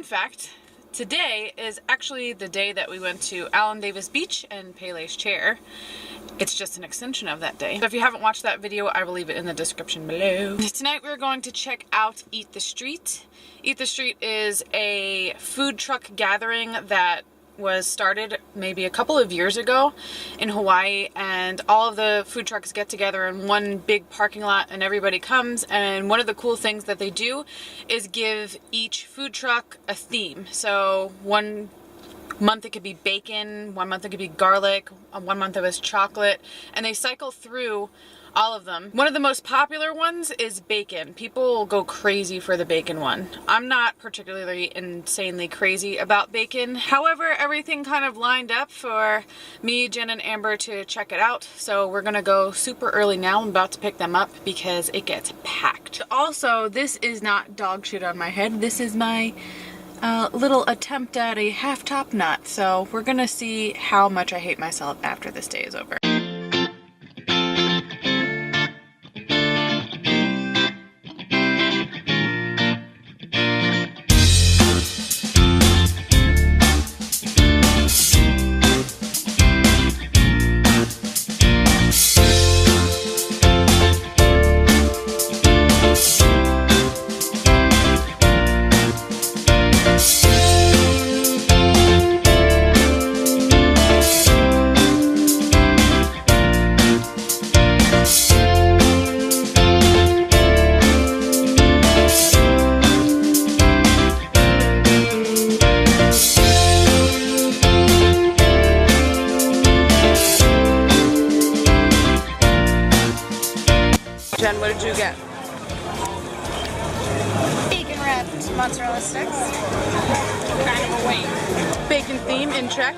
Fun fact, today is actually the day that we went to Allen Davis Beach and Pele's Chair. It's just an extension of that day. So if you haven't watched that video, I will leave it in the description below. Tonight we're going to check out Eat the Street. Eat the Street is a food truck gathering that was started maybe a couple of years ago in Hawaii, and all of the food trucks get together in one big parking lot and everybody comes, and one of the cool things that they do is give each food truck a theme. So one month it could be bacon, one month it could be garlic, one month it was chocolate, and they cycle through all of them. One of the most popular ones is bacon. People go crazy for the bacon one. I'm not particularly insanely crazy about bacon. However, everything kind of lined up for me, Jen, and Amber to check it out. So we're gonna go super early now. I'm about to pick them up because it gets packed. Also, this is not dog shit on my head. This is my little attempt at a half top knot. So we're gonna see how much I hate myself after this day is over. Jen, what did you get? Bacon wrapped mozzarella sticks. Kind of a weight. Bacon theme in check.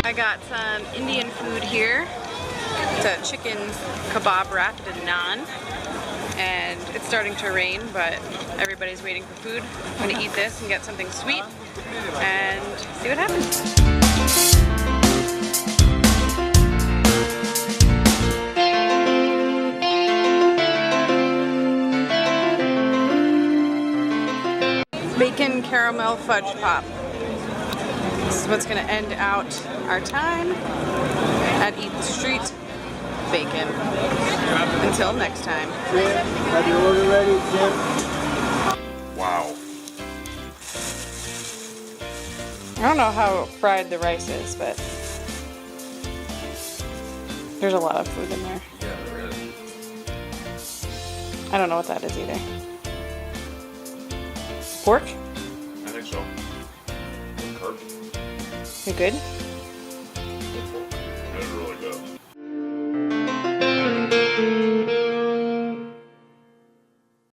I got some Indian food here. It's a chicken kebab wrapped in naan. And it's starting to rain, but everybody's waiting for food. I'm gonna eat this and get something sweet and see what happens. Bacon caramel fudge pop. This is what's gonna end out our time at Eat the Street. Bacon. Until next time. Jim, have your order ready, Jim? Wow. I don't know how fried the rice is, but there's a lot of food in there. Yeah, there is. I don't know what that is either. Pork? I think so. Kirk. You good?